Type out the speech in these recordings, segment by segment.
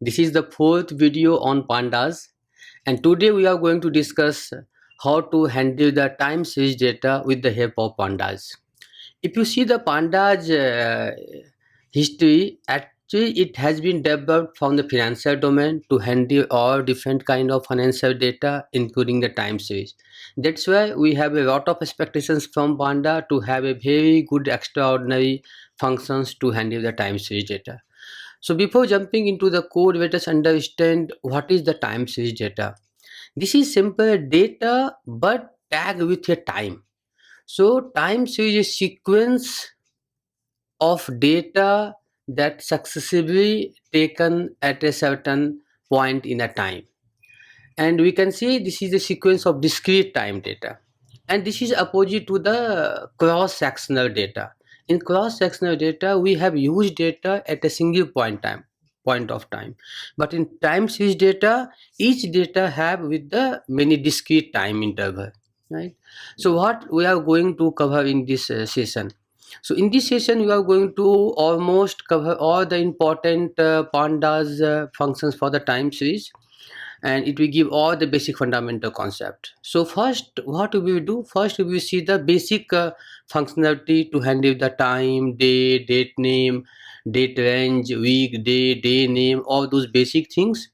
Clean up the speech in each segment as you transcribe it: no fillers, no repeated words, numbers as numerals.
This is the fourth video on pandas, and today we are going to discuss how to handle the time series data with the help of pandas. If you see the pandas history, actually it has been developed from the financial domain to handle all different kind of financial data, including the time series. That's why we have a lot of expectations from panda to have a very good extraordinary functions to handle the time series data. So before jumping into the code, let us understand what is the time series data. This is simple data but tagged with a time. So time series is sequence of data that successively taken at a certain point in a time. And we can see this is a sequence of discrete time data. And this is opposite to the cross-sectional data. In cross-sectional data, we have huge data at a single point of time. But in time series data, each data have with the many discrete time interval. Right. So what we are going to cover in this session. So in this session, we are going to almost cover all the important pandas functions for the time series, and it will give all the basic fundamental concept. So first, what we will do? First, we will see the basic functionality to handle the time, day, date name, date range, week, day name, all those basic things.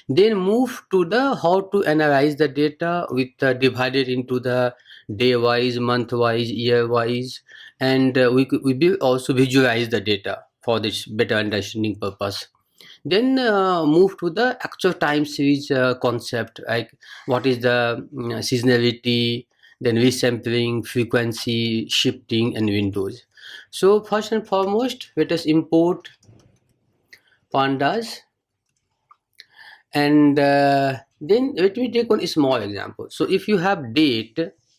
Then move to the how to analyze the data with divided into the day wise, month wise, year wise, and we will also visualize the data for this better understanding purpose. Then move to the actual time series concept, like what is the seasonality, then resampling, frequency, shifting, and windows. So first and foremost, let us import pandas, and then let me take one small example. So if you have date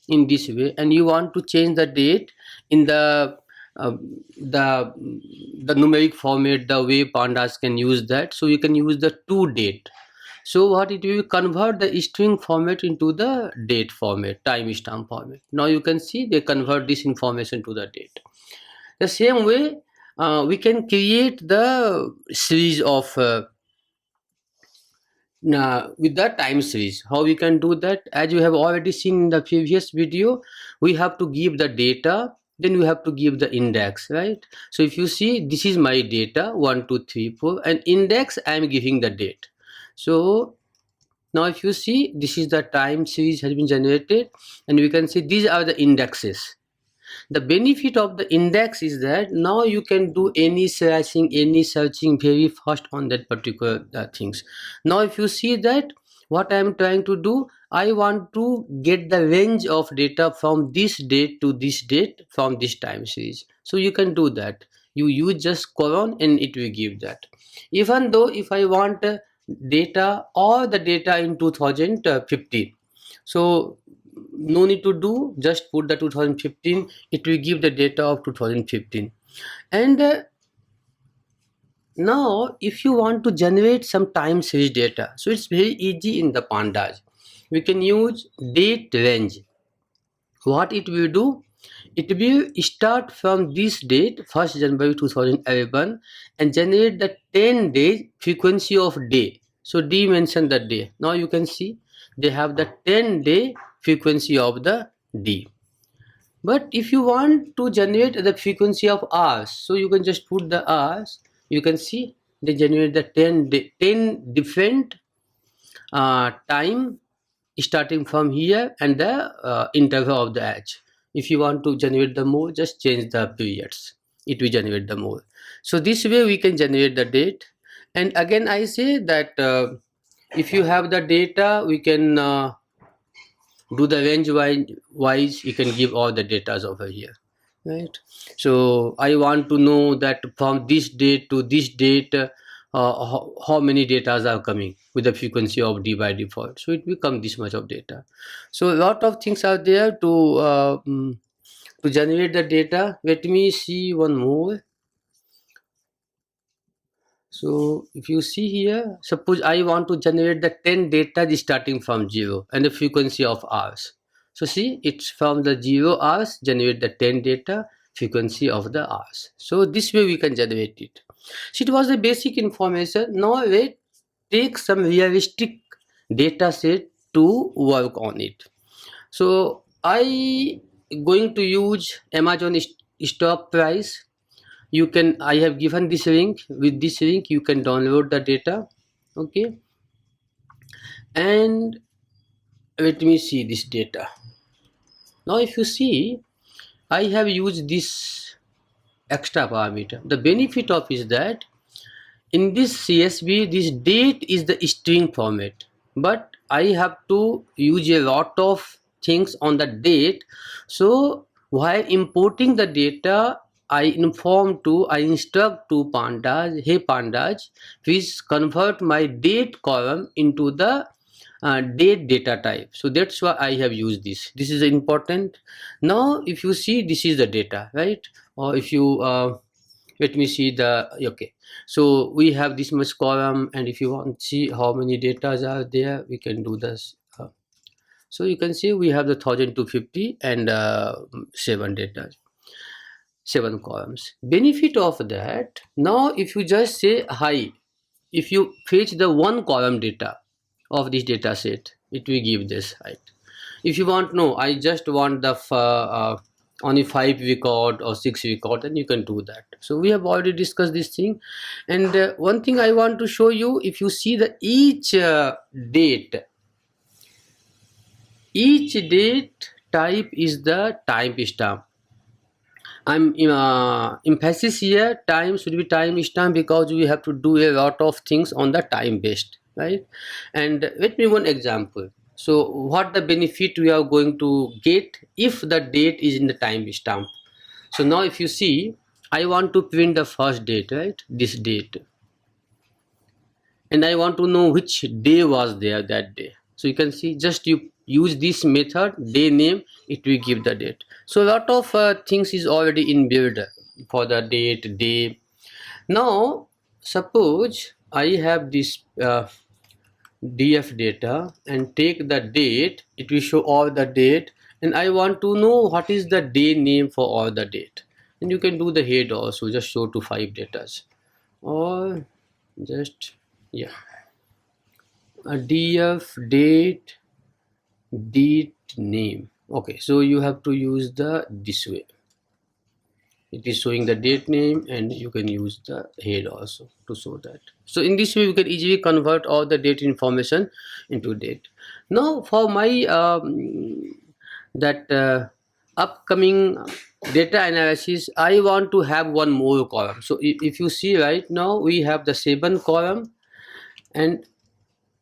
in this way and you want to change the date in uh, the the numeric format, the way pandas can use that, so you can use the to date. So what it will convert the string format into the date format, time stamp format. Now you can see they convert this information to the date. The same way, we can create the series of now, with the time series, how we can do that? As you have already seen in the previous video, we have to give the data, then we have to give the index, right? So if you see, this is my data 1, 2, 3, 4, and index I am giving the date. So now if you see, this is the time series has been generated, and we can see these are the indexes. The benefit of the index is that now you can do any slashing, any searching very fast on that particular things. Now if you see that, what I am trying to do, I want to get the range of data from this date to this date from this time series. So you can do that. You use just colon and it will give that. Even though if I want data, all the data in 2015, so no need to do, just put the 2015, it will give the data of 2015. And now if you want to generate some time series data, so it's very easy in the pandas. We can use date range. What it will do, it will start from this date 1st January 2011 and generate the 10 days frequency of day. So D mentioned the day. Now you can see they have the 10-day frequency of the D. But if you want to generate the frequency of hours, so you can just put the hours. You can see they generate the 10 different time starting from here and the interval of the edge. If you want to generate the more, just change the periods, it will generate the more. So this way we can generate the date. And again I say that if you have the data, we can do the range wise, you can give all the data over here, right? So I want to know that from this date to this date, how many data are coming with the frequency of d by default, so it becomes this much of data. So a lot of things are there to generate the data. Let me see one more. So if you see here, suppose I want to generate the 10 data starting from 0 and the frequency of hours. So see, it's from the 0 hours generate the 10 data frequency of the hours. So this way we can generate it. So it was the basic information. Now we take some realistic data set to work on it. So I going to use Amazon stock price. You can, I have given this link. With this link you can download the data. Okay, and let me see this data. Now if you see, I have used this extra parameter. The benefit of is that in this CSV, this date is the string format, but I have to use a lot of things on the date. So while importing the data, I instruct to pandas, hey pandas, please convert my date column into the date data type. So that's why I have used this. This is important. Now if you see, this is the data, right? Or if you let me see the, okay, so we have this much column, and if you want to see how many data are there, we can do this. So you can see we have the 1250 and 7 data, 7 columns. Benefit of that, now if you just say hi, if you fetch the one column data of this data set, it will give this, right? If you want, no, I just want the only 5 record or 6 record, then you can do that. So we have already discussed this thing. And one thing I want to show you, if you see the each date type is the timestamp. I'm emphasis here, time should be timestamp, because we have to do a lot of things on the time based, right? And let me one example. So what the benefit we are going to get if the date is in the timestamp. So now if you see, I want to print the first date, right? This date, and I want to know which day was there that day. So you can see, just you use this method, day name, it will give the date. So a lot of things is already in build for the date, day. Now suppose I have this df data and take the date, it will show all the date, and I want to know what is the day name for all the date. And you can do the head also, just show to 5 datas, or just, yeah, a df date name. Okay, so you have to use the this way, it is showing the date name, and you can use the head also to show that. So in this way you can easily convert all the date information into date. Now for my that upcoming data analysis, I want to have one more column. So if you see, right now we have the 7 column, and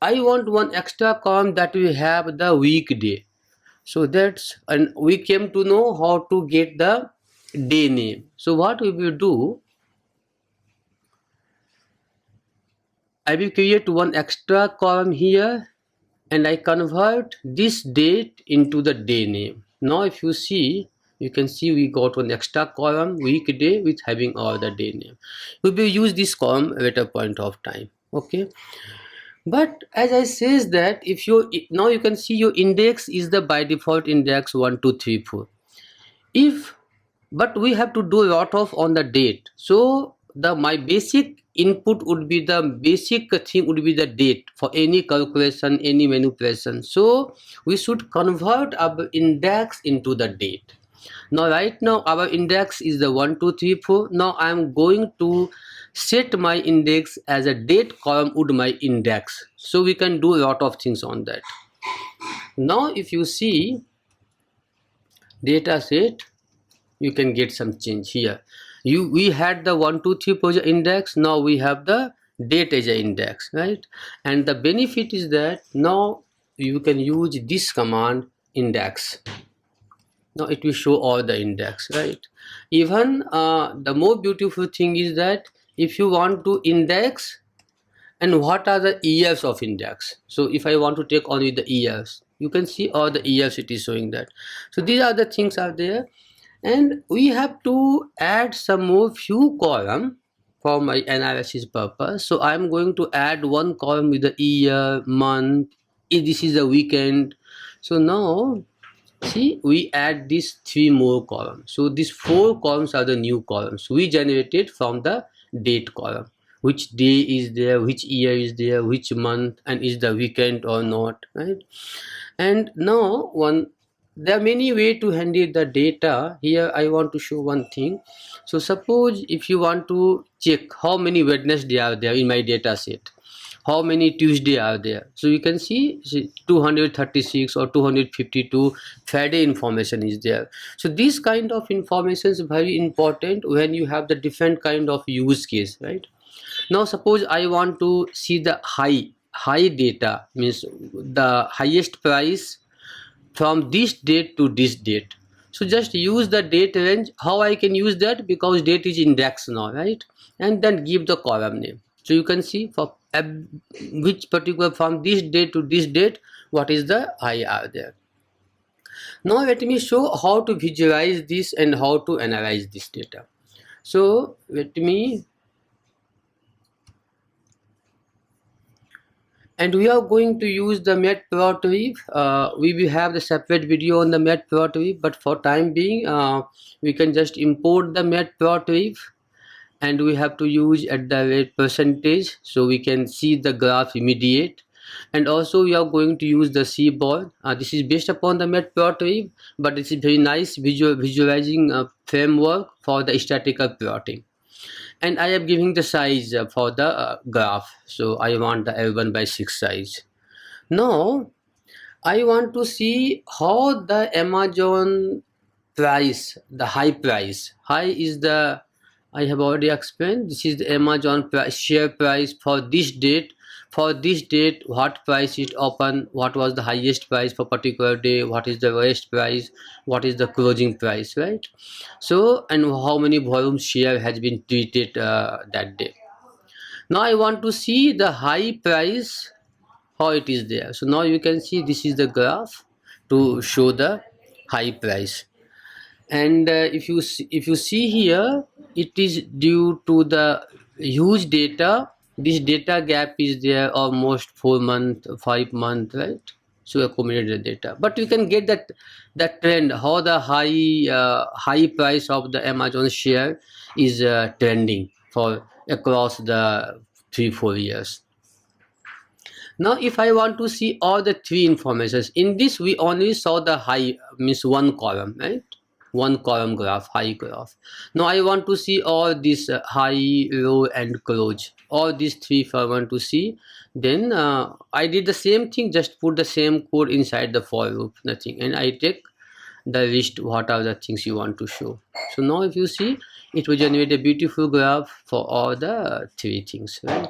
I want one extra column that we have the weekday. So that's, and we came to know how to get the day name. So what we will do, I will create one extra column here, and I convert this date into the day name. Now if you see, you can see we got one extra column, weekday, with having all the day name. We will use this column at a point of time. Okay, but as I says that, if you, now you can see your index is the by default index 1 2 3 4. If, but we have to do a lot of on the date. So the my basic input would be, the basic thing would be the date for any calculation, any manipulation. So we should convert our index into the date. Now right now our index is the 1 2 3 4. Now I am going to set my index as a date column would my index. So we can do a lot of things on that. Now if you see data set, you can get some change here. We had the 1 2 3 project index, now we have the date as an index, right? And the benefit is that now you can use this command index. Now it will show all the index, right? Even the more beautiful thing is that if you want to index, and what are the years of index. So if I want to take only the years, you can see all the years it is showing that. So these are the things are there, and we have to add some more few column for my analysis purpose. So I'm going to add one column with the year, month, if this is a weekend. So now see, we add these 3 more columns. So these 4 columns are the new columns we generated from the date column. Which day is there, which year is there, which month, and is the weekend or not, right? And now there are many ways to handle the data. Here I want to show one thing. So suppose if you want to check how many Wednesday are there in my data set, how many Tuesday are there, so you can see 236 or 252 Friday information is there. So this kind of information is very important when you have the different kind of use case, right? Now suppose I want to see the high data, means the highest price from this date to this date. So just use the date range. How I can use that? Because date is index now, right? And then give the column name. So you can see for which particular, from this date to this date, what is the high are there. Now let me show how to visualize this and how to analyze this data. So let me, and we are going to use the matplotlib. We will have the separate video on the matplotlib, but for time being we can just import the matplotlib, and we have to use at the rate percentage so we can see the graph immediate. And also we are going to use the Seaborn. This is based upon the matplotlib, but it's a very nice visualizing framework for the statistical plotting. And I am giving the size for the graph, so I want the L1/6 size. Now I want to see how the Amazon price, the high is the, I have already explained, this is the Amazon price, share price for this date. For this date, what price is open, what was the highest price for particular day, what is the lowest price, what is the closing price, right? So, and how many volume share has been treated that day. Now I want to see the high price, how it is there. So now you can see this is the graph to show the high price. And if you see here, it is due to the huge data. This data gap is there almost 4 months, 5 months, right? So accumulated data, but you can get that trend, how the high price of the Amazon share is trending for across the 3-4 years. Now if I want to see all the three informations, in this we only saw the high, means one column, right? One column graph, high graph. Now I want to see all this high, low and close, all these three. If I want to see, then I did the same thing, just put the same code inside the for loop, nothing, and I take the list what are the things you want to show. So now if you see, it will generate a beautiful graph for all the three things, right?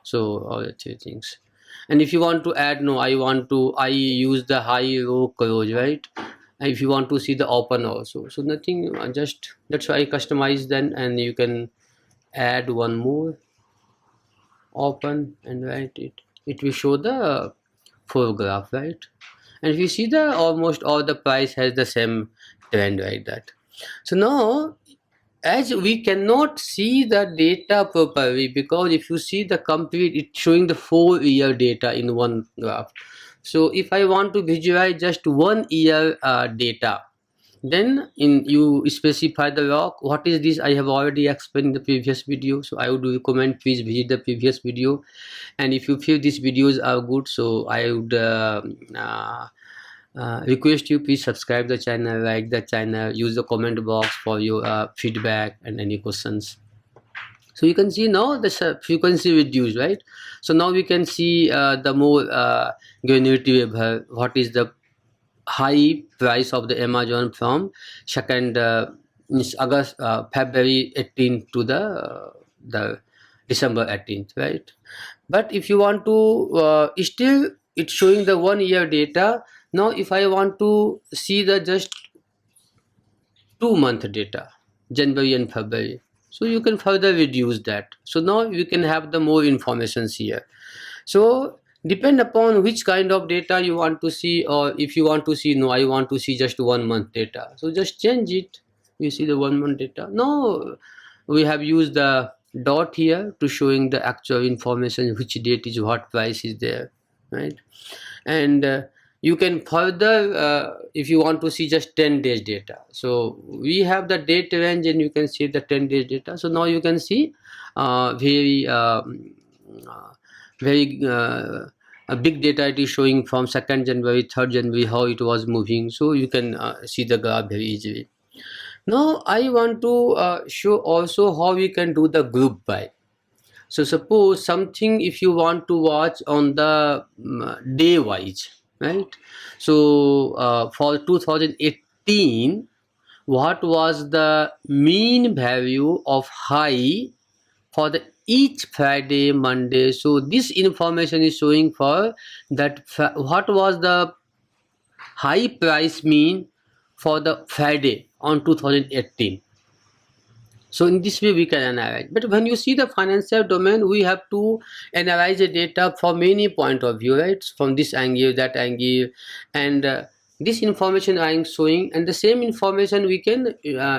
So all the three things. And if you want to add, no, I use the high, low, close, right? And if you want to see the open also, so nothing, just that's why I customize then, and you can add one more open and write it will show the full graph, right? And if you see, the almost all the price has the same trend, like that. So now, as we cannot see the data properly, because if you see the complete, it's showing the 4-year data in one graph. So if I want to visualize just 1 year data, then you specify the log. What is this? I have already explained in the previous video, so I would recommend please visit the previous video. And if you feel these videos are good, so I would request you please subscribe the channel, like the channel, use the comment box for your feedback and any questions. So you can see now the frequency reduced, right? So now we can see the more granularity of what is the high price of the Amazon from second August, February 18th to the December 18th, right? But if you want to still it's showing the 1 year data. Now if I want to see the just 2 month data, January and February, so you can further reduce that. So now you can have the more informations here. So depend upon which kind of data you want to see, or if you want to see, no, I want to see just 1 month data, so just change it. You see the 1 month data. Now we have used the dot here to showing the actual information, which date is what price is there, right? And you can further if you want to see just 10 days data, so we have the date range and you can see the 10 days data. So now you can see very uh, very a big data it is showing from 2nd January, 3rd January, how it was moving. So you can see the graph very easily. Now I want to show also how we can do the group buy. So suppose something, if you want to watch on the day wise, right? So for 2018, what was the mean value of high for the each Friday, Monday? So this information is showing for that what was the high price mean for the Friday on 2018. So in this way we can analyze. But when you see the financial domain, we have to analyze the data from many point of view, right? From this angle, that angle, and this information I am showing, and the same information we can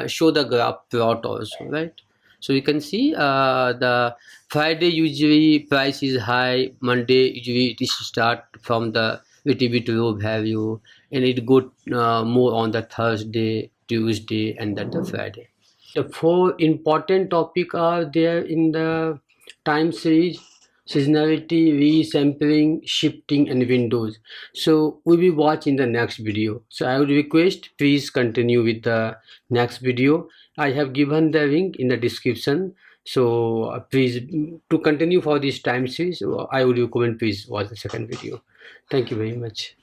show the graph plot also, right? So you can see the Friday usually price is high, Monday usually it is start from the little bit low value, and it go more on the Thursday, Tuesday, and then the Friday. The four important topics are there in the time series: seasonality, resampling, shifting, and windows. So we will watch in the next video. So I would request please continue with the next video. I have given the link in the description. So please, to continue for this time series, I would recommend please watch the second video. Thank you very much.